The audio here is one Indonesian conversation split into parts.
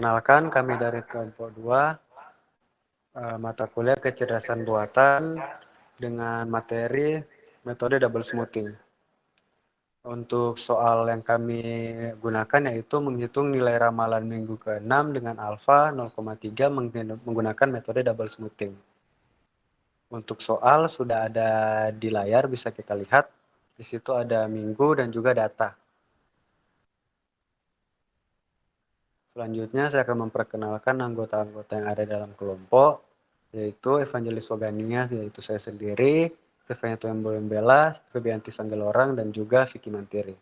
Perkenalkan, kami dari kelompok 2 mata kuliah kecerdasan buatan dengan materi metode double smoothing. Untuk soal yang kami gunakan yaitu menghitung nilai ramalan minggu ke-6 dengan alfa 0,3 menggunakan metode double smoothing. Untuk soal sudah ada di layar, bisa kita lihat. Di situ ada minggu dan juga data. Selanjutnya saya akan memperkenalkan anggota-anggota yang ada dalam kelompok, yaitu Evangelis Wagania, yaitu saya sendiri, Stefania Tuembo-Embela, Febianti Sanggelorang, dan juga Vicky Mantiri.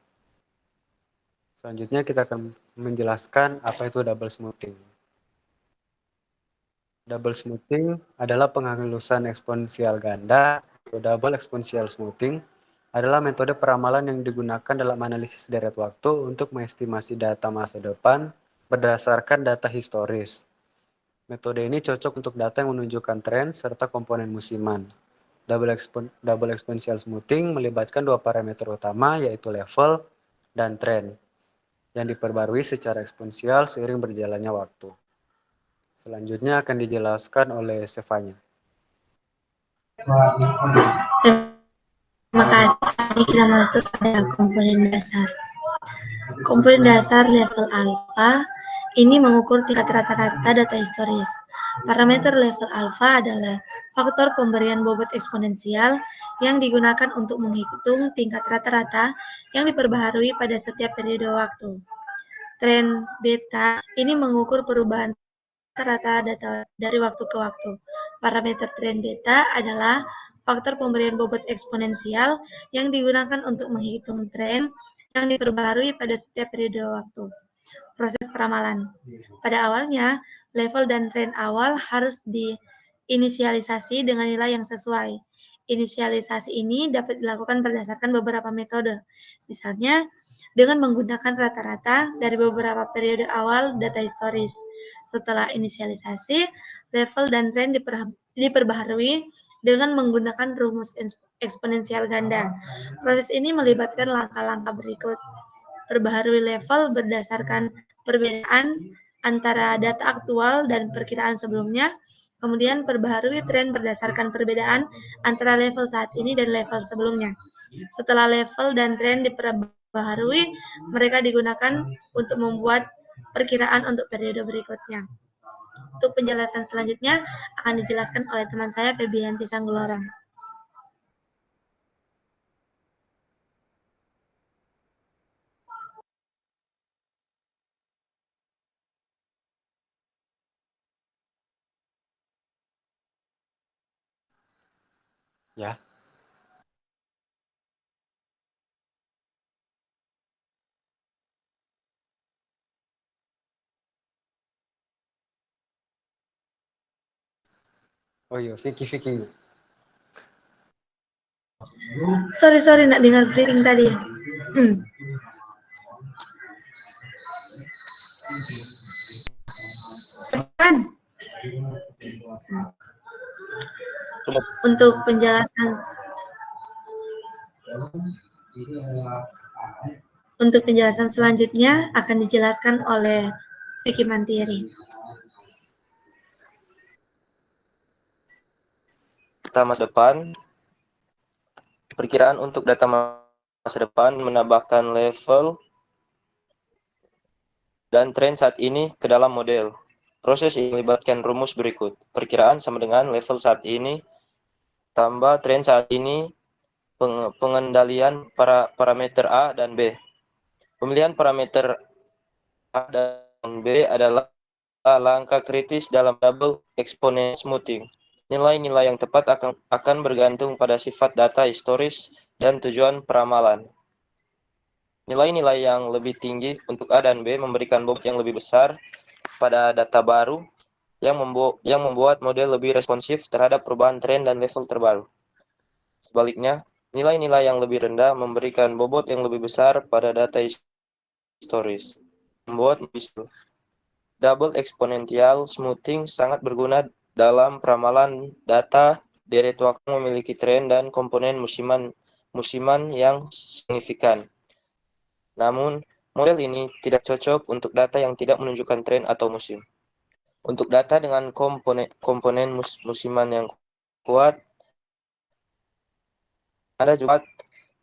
Selanjutnya kita akan menjelaskan apa itu double smoothing. Double smoothing adalah penghalusan eksponensial ganda, atau double exponential smoothing adalah metode peramalan yang digunakan dalam analisis deret waktu untuk mengestimasi data masa depan berdasarkan data historis. Metode ini cocok untuk data yang menunjukkan tren serta komponen musiman. Double exponential smoothing melibatkan dua parameter utama, yaitu level dan tren, yang diperbarui secara eksponensial seiring berjalannya waktu. Selanjutnya akan dijelaskan oleh Stefania. Terima kasih. Kita masuk pada komponen dasar. Komponen dasar level alfa ini mengukur tingkat rata-rata data historis. Parameter level alfa adalah faktor pemberian bobot eksponensial yang digunakan untuk menghitung tingkat rata-rata yang diperbaharui pada setiap periode waktu. Tren beta ini mengukur perubahan rata-rata data dari waktu ke waktu. Parameter tren beta adalah faktor pemberian bobot eksponensial yang digunakan untuk menghitung tren yang diperbaharui pada setiap periode waktu. Proses peramalan. Pada awalnya, level dan tren awal harus diinisialisasi dengan nilai yang sesuai. Inisialisasi ini dapat dilakukan berdasarkan beberapa metode. Misalnya, dengan menggunakan rata-rata dari beberapa periode awal data historis. Setelah inisialisasi, level dan tren diperbaharui dengan menggunakan rumus eksponensial ganda. Proses ini melibatkan langkah-langkah berikut. Perbaharui level berdasarkan perbedaan antara data aktual dan perkiraan sebelumnya. Kemudian perbaharui tren berdasarkan perbedaan antara level saat ini dan level sebelumnya. Setelah level dan tren diperbaharui, mereka digunakan untuk membuat perkiraan untuk periode berikutnya. Untuk penjelasan selanjutnya akan dijelaskan oleh teman saya Febianti Sanggelorang. Ya. Oh iya, Vicky. Sorry, nggak dengar briefing tadi. Untuk penjelasan selanjutnya akan dijelaskan oleh Vicky Mantiri. Data masa depan. Perkiraan untuk data masa depan menambahkan level dan tren saat ini ke dalam model. Proses ini melibatkan rumus berikut. Perkiraan sama dengan level saat ini tambah tren saat ini, pengendalian parameter A dan B. Pemilihan parameter A dan B adalah langkah kritis dalam double exponential smoothing. Nilai-nilai yang tepat akan bergantung pada sifat data historis dan tujuan peramalan. Nilai-nilai yang lebih tinggi untuk A dan B memberikan bobot yang lebih besar pada data baru yang membuat model lebih responsif terhadap perubahan tren dan level terbaru. Sebaliknya, nilai-nilai yang lebih rendah memberikan bobot yang lebih besar pada data historis, membuat double exponential smoothing sangat berguna dalam peramalan data deret waktu memiliki tren dan komponen musiman yang signifikan. Namun, Model ini tidak cocok untuk data yang tidak menunjukkan tren atau musim. Untuk data dengan komponen musiman yang kuat, Anda juga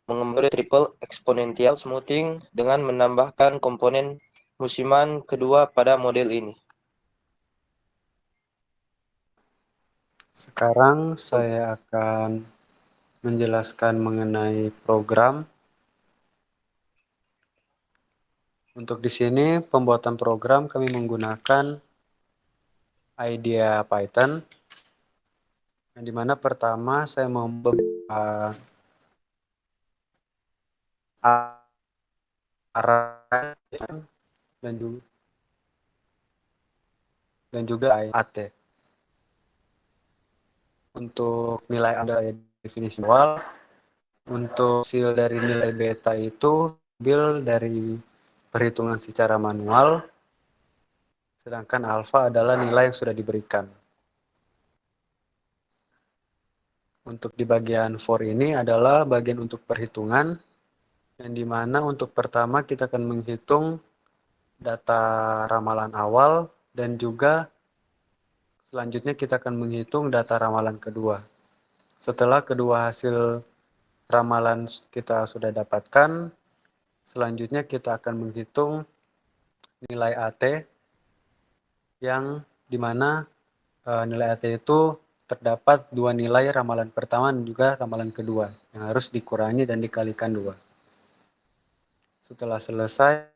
mengemban triple exponential smoothing dengan menambahkan komponen musiman kedua pada model ini. Sekarang saya akan menjelaskan mengenai program. Untuk di sini pembuatan program kami menggunakan IDEA Python, yang dimana pertama saya membuat array dan juga AT. Untuk nilai ada definisi awal, untuk hasil dari nilai beta itu ambil dari perhitungan secara manual, sedangkan alfa adalah nilai yang sudah diberikan. Untuk di bagian for ini adalah bagian untuk perhitungan, yang dimana untuk pertama kita akan menghitung data ramalan awal dan juga selanjutnya kita akan menghitung data ramalan kedua. Setelah kedua hasil ramalan kita sudah dapatkan, selanjutnya kita akan menghitung nilai AT yang dimana nilai AT itu terdapat dua nilai ramalan pertama dan juga ramalan kedua yang harus dikurangi dan dikalikan 2. Setelah selesai,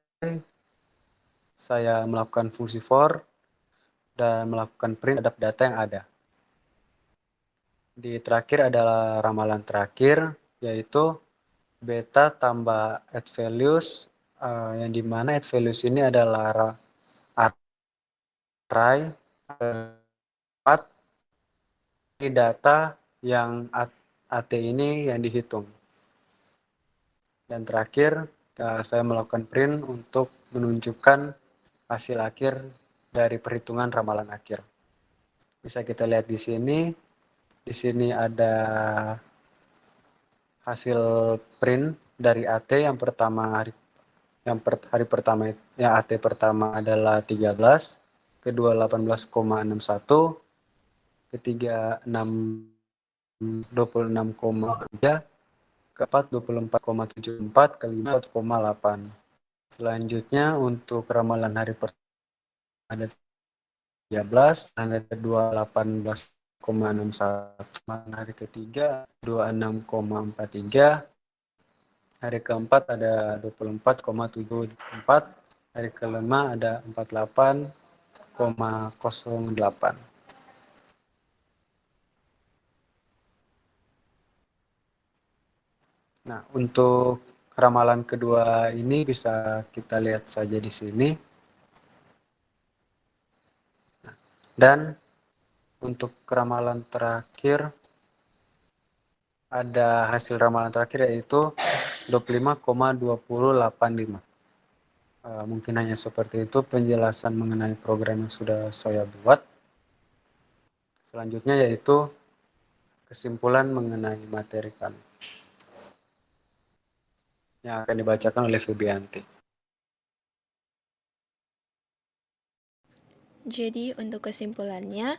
saya melakukan fungsi for dan melakukan print terhadap data yang ada. Di terakhir adalah ramalan terakhir, yaitu beta tambah add values, yang dimana add values ini adalah array data yang AT ini yang dihitung. Dan terakhir, saya melakukan print untuk menunjukkan hasil akhir dari perhitungan ramalan akhir. Bisa kita lihat di sini. Di sini ada hasil print dari AT yang pertama hari pertama yang AT pertama adalah 13, kedua 18,61, ketiga 26,3, keempat 24,74, kelima 4,8. Selanjutnya untuk ramalan hari pertama ada 13, tanggal kedua 18,61, hari ketiga 26,43, hari keempat ada 24,74, hari kelima ada 48,08. Nah, untuk ramalan kedua ini bisa kita lihat saja di sini. Dan untuk ramalan terakhir, ada hasil ramalan terakhir yaitu 25,2085. Mungkin hanya seperti itu penjelasan mengenai program yang sudah saya buat. Selanjutnya yaitu kesimpulan mengenai materi kami yang akan dibacakan oleh Febianti. Jadi untuk kesimpulannya,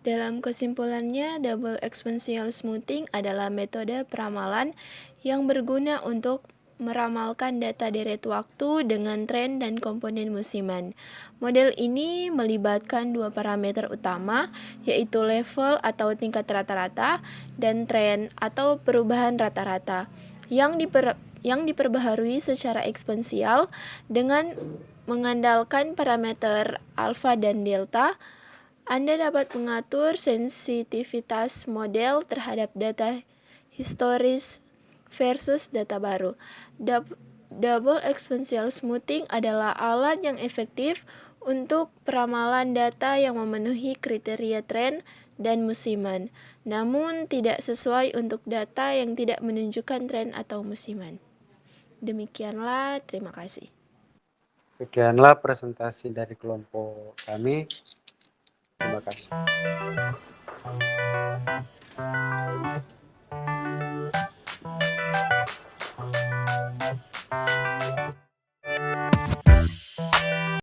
dalam kesimpulannya, double exponential smoothing adalah metode peramalan yang berguna untuk meramalkan data deret waktu dengan tren dan komponen musiman. Model ini melibatkan dua parameter utama, yaitu level atau tingkat rata-rata dan tren atau perubahan rata-rata, yang diperbaharui secara eksponensial dengan mengandalkan parameter alfa dan delta. Anda dapat mengatur sensitivitas model terhadap data historis versus data baru. Double exponential smoothing adalah alat yang efektif untuk peramalan data yang memenuhi kriteria tren dan musiman, namun tidak sesuai untuk data yang tidak menunjukkan tren atau musiman. Demikianlah, terima kasih. Sekianlah presentasi dari kelompok kami. Terima kasih.